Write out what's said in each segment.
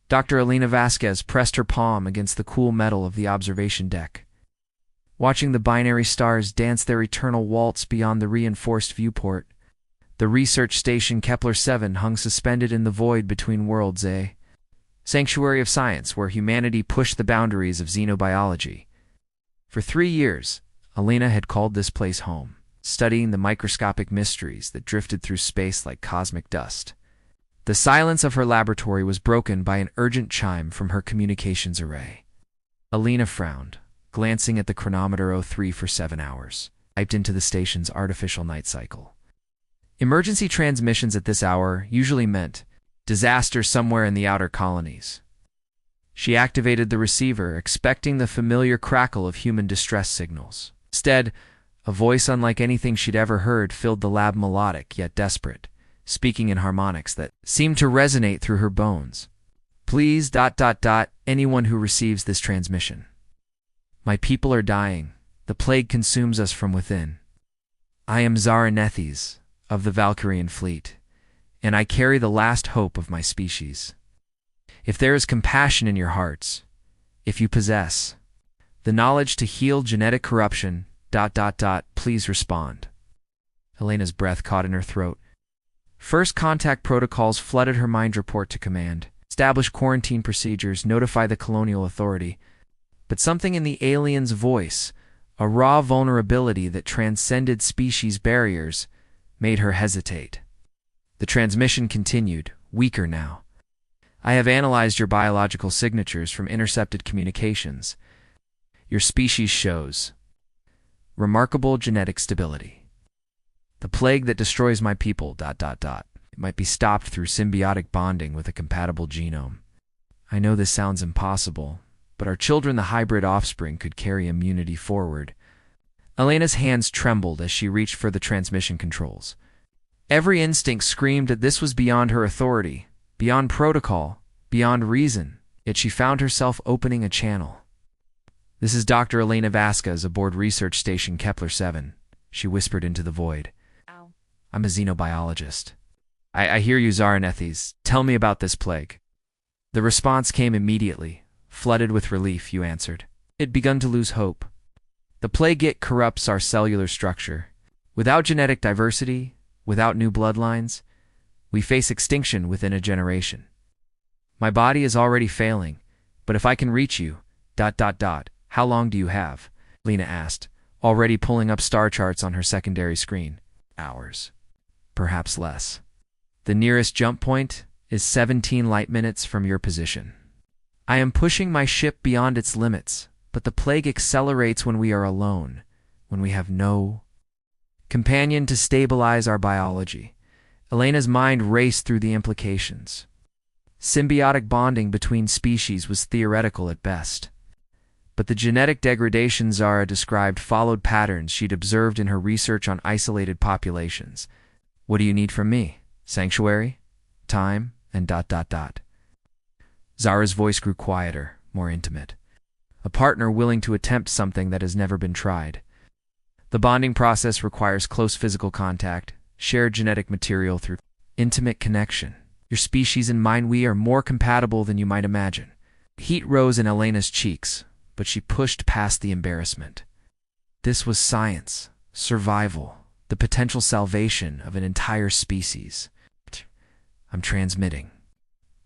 Dr. Elena Vasquez pressed her palm against the cool metal of the observation deck, watching the binary stars dance their eternal waltz beyond the reinforced viewport. The research station Kepler-7 hung suspended in the void between worlds, a sanctuary of science where humanity pushed the boundaries of xenobiology. For 3 years, Elena had called this place home, studying the microscopic mysteries that drifted through space like cosmic dust. The silence of her laboratory was broken by an urgent chime from her communications array. Elena frowned, glancing at the chronometer 03 for 7 hours, typed into the station's artificial night cycle. Emergency transmissions at this hour usually meant disaster somewhere in the outer colonies. She activated the receiver, expecting the familiar crackle of human distress signals. Instead, a voice unlike anything she'd ever heard filled the lab, melodic yet desperate, speaking in harmonics that seemed to resonate through her bones. Please, anyone who receives this transmission. My people are dying. The plague consumes us from within. I am Zara Nethes of the Valkyrian fleet, and I carry the last hope of my species. If there is compassion in your hearts, if you possess the knowledge to heal genetic corruption, please respond. Elena's breath caught in her throat. First contact protocols flooded her mind. Report to command, establish quarantine procedures, notify the colonial authority. But something in the alien's voice, a raw vulnerability that transcended species barriers, made her hesitate. The transmission continued, weaker now. I have analyzed your biological signatures from intercepted communications. Your species shows remarkable genetic stability. The plague that destroys my people, It might be stopped through symbiotic bonding with a compatible genome. I know this sounds impossible, but our children, the hybrid offspring, could carry immunity forward. Elena's hands trembled as she reached for the transmission controls. Every instinct screamed that this was beyond her authority, beyond protocol, beyond reason, yet she found herself opening a channel. This is Dr. Elena Vasquez aboard Research Station Kepler-7, she whispered into the void. Ow. I'm a xenobiologist. I hear you, Zara Nethes. Tell me about this plague. The response came immediately. Flooded with relief, you answered. It begun to lose hope. The plague, it corrupts our cellular structure. Without genetic diversity, without new bloodlines, we face extinction within a generation. My body is already failing, but if I can reach you, how long do you have? Lena asked, already pulling up star charts on her secondary screen. Hours. Perhaps less. The nearest jump point is 17 light minutes from your position. I am pushing my ship beyond its limits, but the plague accelerates when we are alone, when we have no companion to stabilize our biology. Elena's mind raced through the implications. Symbiotic bonding between species was theoretical at best. But the genetic degradation Zara described followed patterns she'd observed in her research on isolated populations. What do you need from me? Sanctuary? Time? And Zara's voice grew quieter, more intimate. A partner willing to attempt something that has never been tried. The bonding process requires close physical contact, shared genetic material through intimate connection. Your species and mine, we are more compatible than you might imagine. Heat rose in Elena's cheeks, but she pushed past the embarrassment. This was science, survival, the potential salvation of an entire species. I'm transmitting.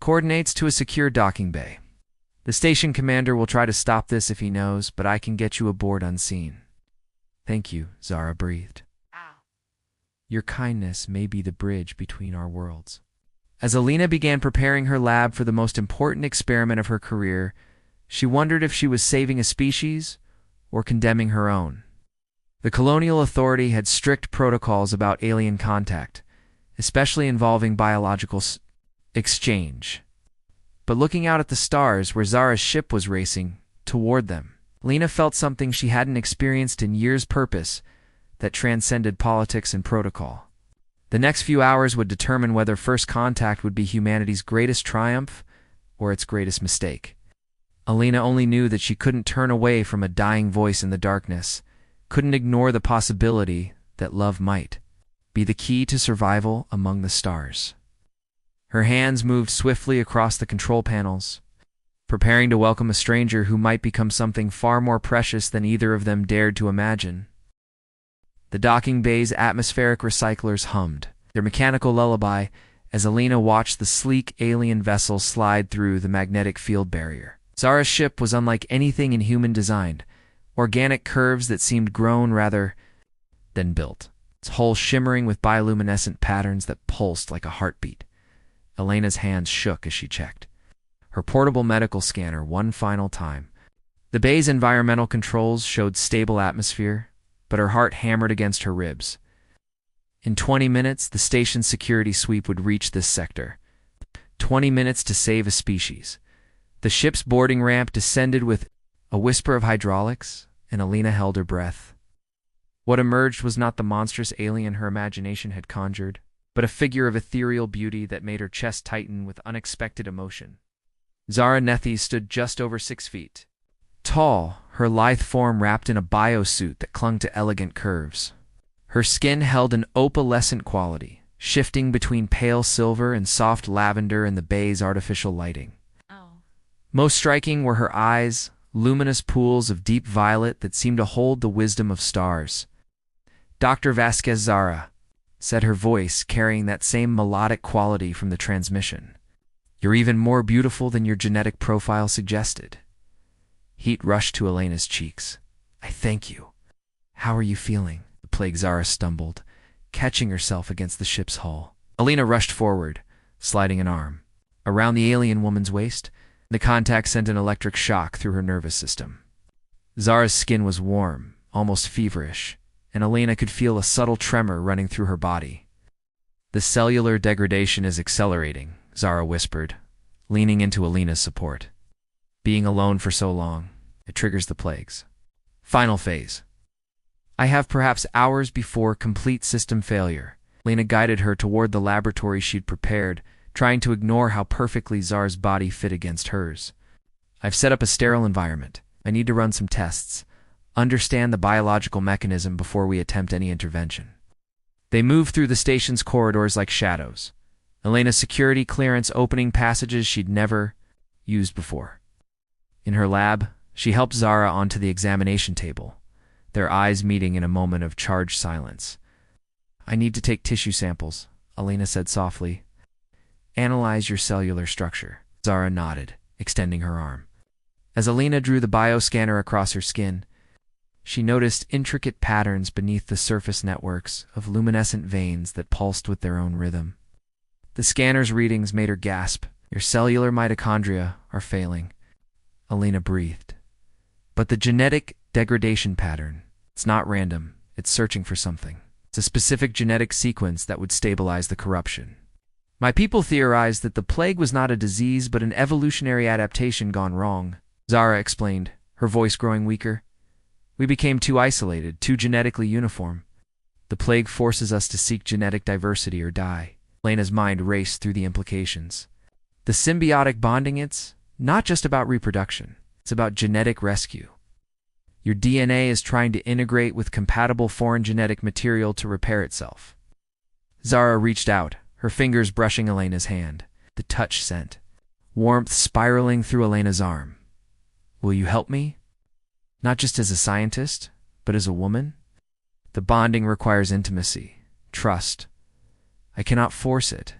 Coordinates to a secure docking bay. The station commander will try to stop this if he knows, but I can get you aboard unseen. Thank you, Zara breathed. Ow. Your kindness may be the bridge between our worlds. As Elena began preparing her lab for the most important experiment of her career, she wondered if she was saving a species or condemning her own. The colonial authority had strict protocols about alien contact, especially involving biological exchange. But looking out at the stars where Zara's ship was racing toward them, Lena felt something she hadn't experienced in years: purpose that transcended politics and protocol. The next few hours would determine whether first contact would be humanity's greatest triumph or its greatest mistake. Elena only knew that she couldn't turn away from a dying voice in the darkness, couldn't ignore the possibility that love might be the key to survival among the stars. Her hands moved swiftly across the control panels, preparing to welcome a stranger who might become something far more precious than either of them dared to imagine. The docking bay's atmospheric recyclers hummed, their mechanical lullaby, as Alina watched the sleek alien vessel slide through the magnetic field barrier. Zara's ship was unlike anything in human design, organic curves that seemed grown rather than built, its hull shimmering with bioluminescent patterns that pulsed like a heartbeat. Elena's hands shook as she checked her portable medical scanner one final time. The bay's environmental controls showed stable atmosphere, but her heart hammered against her ribs. In 20 minutes, the station's security sweep would reach this sector. 20 minutes to save a species. The ship's boarding ramp descended with a whisper of hydraulics, and Alina held her breath. What emerged was not the monstrous alien her imagination had conjured, but a figure of ethereal beauty that made her chest tighten with unexpected emotion. Zara Nethi stood just over 6 feet. Tall, her lithe form wrapped in a biosuit that clung to elegant curves. Her skin held an opalescent quality, shifting between pale silver and soft lavender in the bay's artificial lighting. Most striking were her eyes, luminous pools of deep violet that seemed to hold the wisdom of stars. "Dr. Vasquez Zara," said her voice, carrying that same melodic quality from the transmission. "You're even more beautiful than your genetic profile suggested." Heat rushed to Elena's cheeks. "I thank you. How are you feeling?" The plague Zara stumbled, catching herself against the ship's hull. Alina rushed forward, sliding an arm around the alien woman's waist. The contact sent an electric shock through her nervous system. Zara's skin was warm, almost feverish, and Alina could feel a subtle tremor running through her body. "The cellular degradation is accelerating," Zara whispered, leaning into Alina's support. "Being alone for so long, it triggers the plagues. Final phase. I have perhaps hours before complete system failure." Alina guided her toward the laboratory she'd prepared, trying to ignore how perfectly Zara's body fit against hers. "I've set up a sterile environment. I need to run some tests, understand the biological mechanism before we attempt any intervention." They moved through the station's corridors like shadows, Elena's security clearance opening passages she'd never used before. In her lab, she helped Zara onto the examination table, their eyes meeting in a moment of charged silence. "I need to take tissue samples," Alina said softly. "Analyze your cellular structure." Zara nodded, extending her arm. As Alina drew the bioscanner across her skin, she noticed intricate patterns beneath the surface networks of luminescent veins that pulsed with their own rhythm. The scanner's readings made her gasp. "Your cellular mitochondria are failing," Alina breathed. "But the genetic degradation pattern, it's not random, it's searching for something. It's a specific genetic sequence that would stabilize the corruption. My people theorized that the plague was not a disease but an evolutionary adaptation gone wrong," Zara explained, her voice growing weaker. "We became too isolated, too genetically uniform. The plague forces us to seek genetic diversity or die." Lena's mind raced through the implications. The symbiotic bonding, it's not just about reproduction, it's about genetic rescue. Your DNA is trying to integrate with compatible foreign genetic material to repair itself. Zara reached out, her fingers brushing Elena's hand. The touch sent warmth spiraling through Elena's arm. "Will you help me? Not just as a scientist, but as a woman? The bonding requires intimacy, trust. I cannot force it."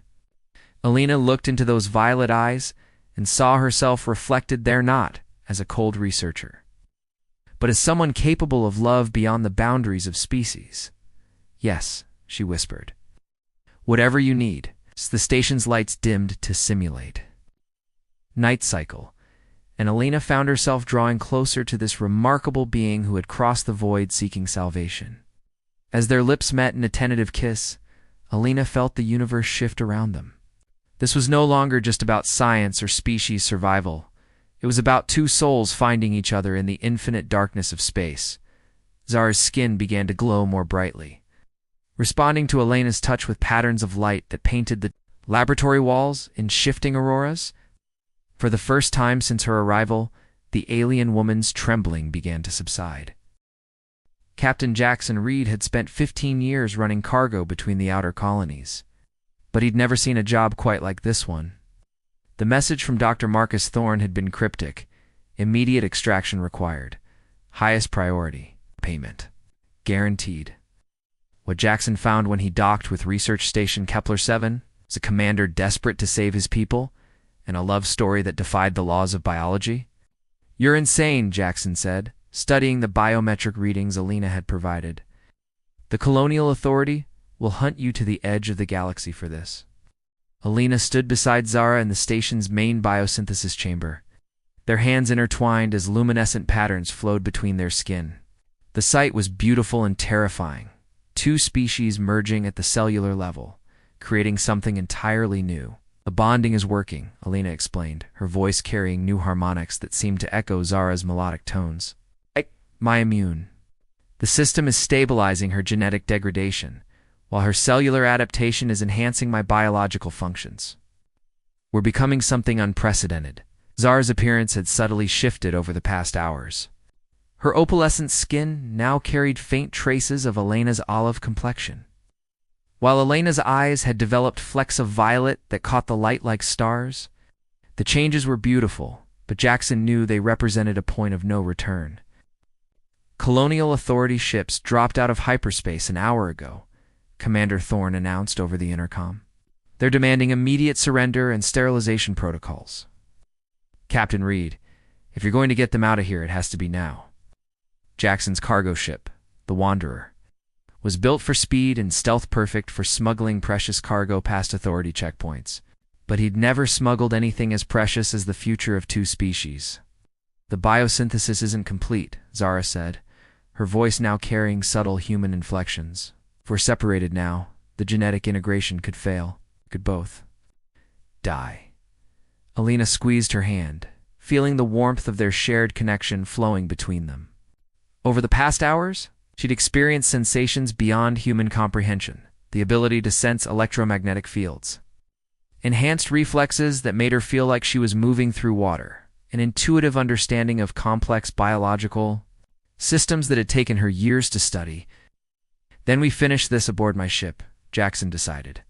Alina looked into those violet eyes and saw herself reflected there not as a cold researcher, but as someone capable of love beyond the boundaries of species. "Yes," she whispered. "Whatever you need." The station's lights dimmed to simulate night cycle, and Alina found herself drawing closer to this remarkable being who had crossed the void seeking salvation. As their lips met in a tentative kiss, Alina felt the universe shift around them. This was no longer just about science or species survival. It was about two souls finding each other in the infinite darkness of space. Zara's skin began to glow more brightly, responding to Elena's touch with patterns of light that painted the laboratory walls in shifting auroras. For the first time since her arrival, the alien woman's trembling began to subside. Captain Jackson Reed had spent 15 years running cargo between the outer colonies. but he'd never seen a job quite like this one. The message from Dr. Marcus Thorne had been cryptic. Immediate extraction required. Highest priority. Payment. Guaranteed. What Jackson found when he docked with Research Station Kepler-7 was a commander desperate to save his people, and a love story that defied the laws of biology. "You're insane," Jackson said, studying the biometric readings Alina had provided. "The Colonial Authority will hunt you to the edge of the galaxy for this." Alina stood beside Zara in the station's main biosynthesis chamber, their hands intertwined as luminescent patterns flowed between their skin. The sight was beautiful and terrifying, two species merging at the cellular level, creating something entirely new. "The bonding is working," Alina explained, her voice carrying new harmonics that seemed to echo Zara's melodic tones. "My immune. The system is stabilizing her genetic degradation, while her cellular adaptation is enhancing my biological functions. We're becoming something unprecedented." Zara's appearance had subtly shifted over the past hours. Her opalescent skin now carried faint traces of Elena's olive complexion, while Elena's eyes had developed flecks of violet that caught the light like stars. The changes were beautiful, but Jackson knew they represented a point of no return. "Colonial Authority ships dropped out of hyperspace an hour ago," Commander Thorne announced over the intercom. "They're demanding immediate surrender and sterilization protocols. Captain Reed, if you're going to get them out of here, it has to be now." Jackson's cargo ship, the Wanderer, was built for speed and stealth, perfect for smuggling precious cargo past Authority checkpoints. But he'd never smuggled anything as precious as the future of two species. "The biosynthesis isn't complete," Zara said, her voice now carrying subtle human inflections. "If we're separated now, the genetic integration could fail. Could both die." Alina squeezed her hand, feeling the warmth of their shared connection flowing between them. Over the past hours, she'd experienced sensations beyond human comprehension, the ability to sense electromagnetic fields, enhanced reflexes that made her feel like she was moving through water, an intuitive understanding of complex biological systems that had taken her years to study. "Then we finish this aboard my ship," Jackson decided.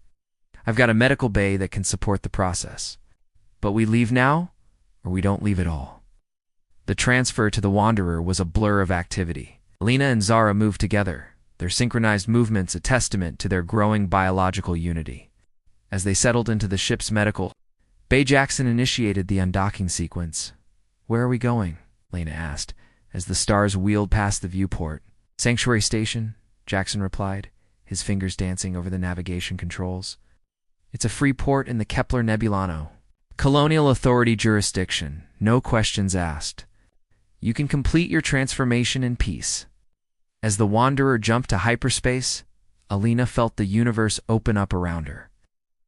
"I've got a medical bay that can support the process. But we leave now, or we don't leave at all." The transfer to the Wanderer was a blur of activity. Alina and Zara moved together, their synchronized movements a testament to their growing biological unity. As they settled into the ship's medical bay, Jackson initiated the undocking sequence. "Where are we going?" Alina asked, as the stars wheeled past the viewport. "Sanctuary Station," Jackson replied, his fingers dancing over the navigation controls. "It's a free port in the Kepler Nebulano. Colonial Authority jurisdiction, no questions asked. You can complete your transformation in peace." As the Wanderer jumped to hyperspace, Alina felt the universe open up around her.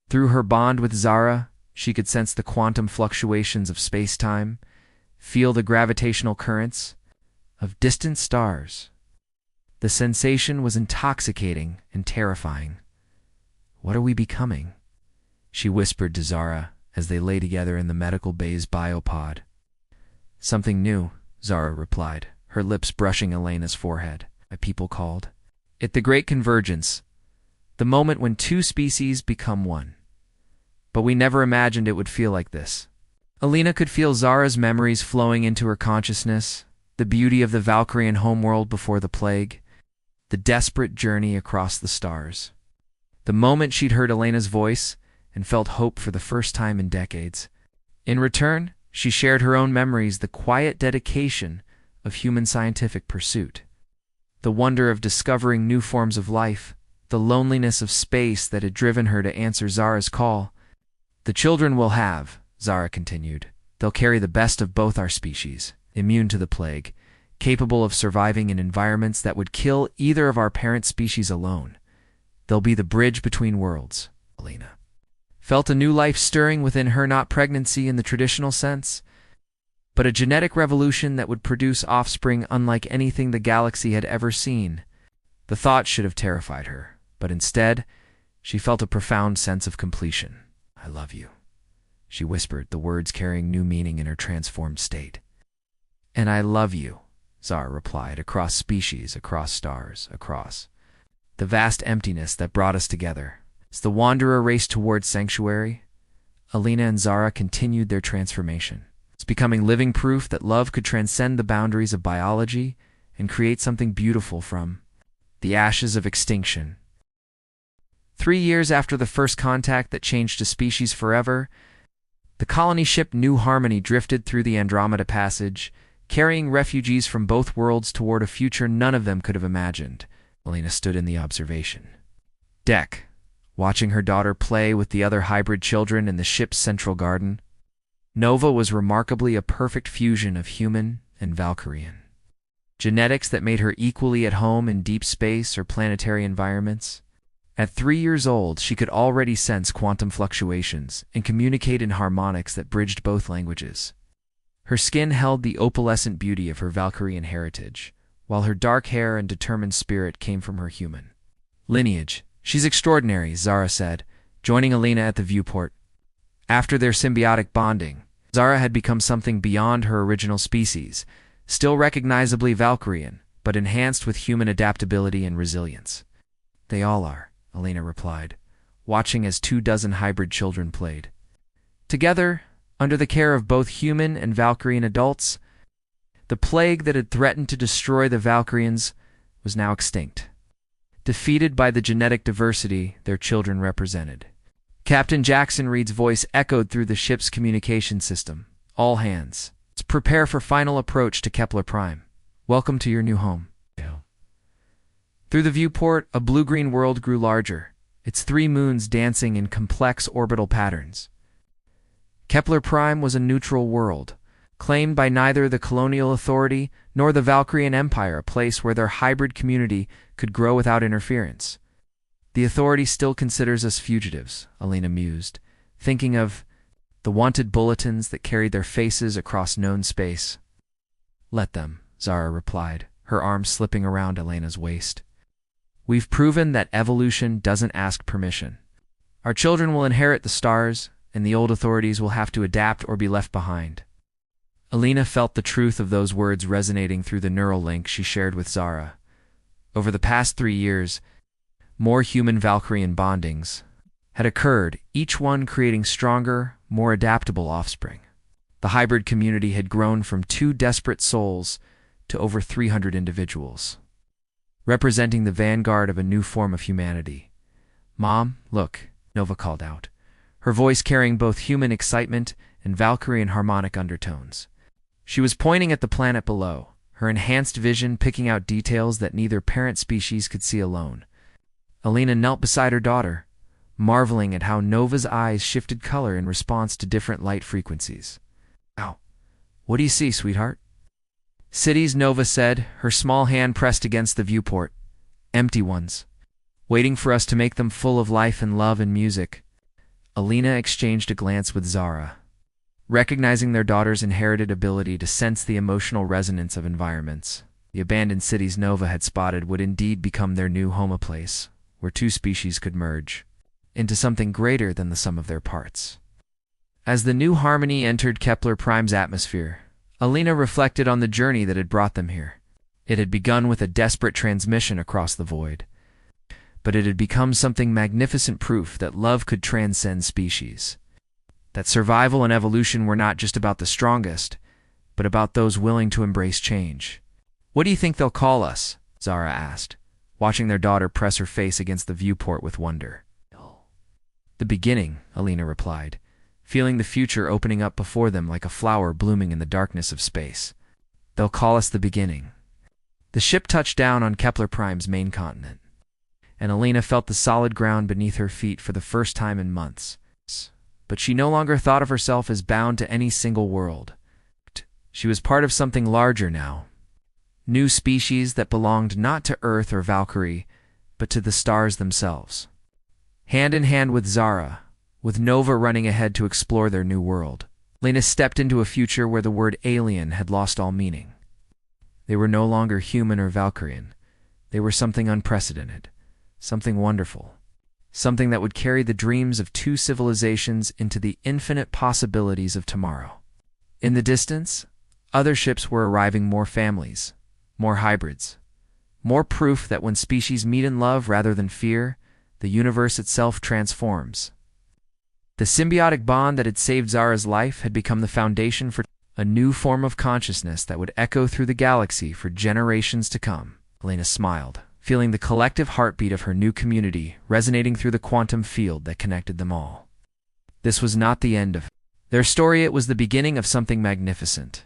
Through her bond with Zara, she could sense the quantum fluctuations of space-time, feel the gravitational currents of distant stars. The sensation was intoxicating and terrifying. "What are we becoming?" she whispered to Zara as they lay together in the medical bay's biopod. "Something new," Zara replied, her lips brushing Elena's forehead. "My people called it the Great Convergence, the moment when two species become one. But we never imagined it would feel like this." Alina could feel Zara's memories flowing into her consciousness, the beauty of the Valkyrian homeworld before the plague, the desperate journey across the stars. The moment she'd heard Elena's voice and felt hope for the first time in decades. In return, she shared her own memories, the quiet dedication of human scientific pursuit, the wonder of discovering new forms of life, the loneliness of space that had driven her to answer Zara's call. "The children we'll have," Zara continued, "they'll carry the best of both our species, immune to the plague, capable of surviving in environments that would kill either of our parent species alone. They'll be the bridge between worlds." Alina felt a new life stirring within her, not pregnancy in the traditional sense, but a genetic revolution that would produce offspring unlike anything the galaxy had ever seen. The thought should have terrified her, but instead, she felt a profound sense of completion. "I love you," she whispered, the words carrying new meaning in her transformed state. "And I love you," Zara replied, "across species, across stars, across the vast emptiness that brought us together." As the Wanderer raced towards sanctuary, Alina and Zara continued their transformation. It's becoming living proof that love could transcend the boundaries of biology and create something beautiful from the ashes of extinction. 3 years after the first contact that changed a species forever, the colony ship New Harmony drifted through the Andromeda Passage, carrying refugees from both worlds toward a future none of them could have imagined. Alina stood in the observation deck, watching her daughter play with the other hybrid children in the ship's central garden. Nova was remarkably a perfect fusion of human and Valkyrian. Genetics that made her equally at home in deep space or planetary environments. At 3 years old, she could already sense quantum fluctuations and communicate in harmonics that bridged both languages. Her skin held the opalescent beauty of her Valkyrian heritage, while her dark hair and determined spirit came from her human lineage. She's extraordinary, Zara said, joining Alina at the viewport. After their symbiotic bonding, Zara had become something beyond her original species, still recognizably Valkyrian, but enhanced with human adaptability and resilience. They all are, Alina replied, watching as 24 hybrid children played. Together, under the care of both human and Valkyrian adults, the plague that had threatened to destroy the Valkyrians was now extinct, defeated by the genetic diversity their children represented. Captain Jackson Reed's voice echoed through the ship's communication system. All hands, let's prepare for final approach to Kepler Prime. Welcome to your new home. Through the viewport, a blue-green world grew larger, its 3 moons dancing in complex orbital patterns. Kepler Prime was a neutral world, claimed by neither the colonial authority nor the Valkyrian Empire, a place where their hybrid community could grow without interference. The authority still considers us fugitives, Alina mused, thinking of the wanted bulletins that carried their faces across known space. Let them, Zara replied, her arm slipping around Alina's waist. We've proven that evolution doesn't ask permission. Our children will inherit the stars, and the old authorities will have to adapt or be left behind. Alina felt the truth of those words resonating through the neural link she shared with Zara. Over the past 3 years, more human Valkyrian bondings had occurred, each one creating stronger, more adaptable offspring. The hybrid community had grown from 2 desperate souls to over 300 individuals, representing the vanguard of a new form of humanity. Mom, look, Nova called out, her voice carrying both human excitement and Valkyrian harmonic undertones. She was pointing at the planet below, her enhanced vision picking out details that neither parent species could see alone. Alina knelt beside her daughter, marveling at how Nova's eyes shifted color in response to different light frequencies. Ow, what do you see, sweetheart? Cities, Nova said, her small hand pressed against the viewport. Empty ones, waiting for us to make them full of life and love and music. Alina exchanged a glance with Zara, recognizing their daughter's inherited ability to sense the emotional resonance of environments. The abandoned cities Nova had spotted would indeed become their new homoplace, where 2 species could merge into something greater than the sum of their parts. As the New Harmony entered Kepler Prime's atmosphere, Alina reflected on the journey that had brought them here. It had begun with a desperate transmission across the void, but it had become something magnificent, proof that love could transcend species, that survival and evolution were not just about the strongest, but about those willing to embrace change. What do you think they'll call us? Zara asked, watching their daughter press her face against the viewport with wonder. The beginning, Alina replied, feeling the future opening up before them like a flower blooming in the darkness of space. They'll call us the beginning. The ship touched down on Kepler Prime's main continent, and Alina felt the solid ground beneath her feet for the first time in months. But she no longer thought of herself as bound to any single world. She was part of something larger now. New species that belonged not to Earth or Valkyrie, but to the stars themselves. Hand in hand with Zara, with Nova running ahead to explore their new world, Alina stepped into a future where the word alien had lost all meaning. They were no longer human or Valkyrian. They were something unprecedented, something wonderful, something that would carry the dreams of 2 civilizations into the infinite possibilities of tomorrow. In the distance, other ships were arriving, more families, more hybrids, more proof that when species meet in love rather than fear, the universe itself transforms. The symbiotic bond that had saved Zara's life had become the foundation for a new form of consciousness that would echo through the galaxy for generations to come. Elena smiled, feeling the collective heartbeat of her new community resonating through the quantum field that connected them all. This was not the end of their story, it was the beginning of something magnificent.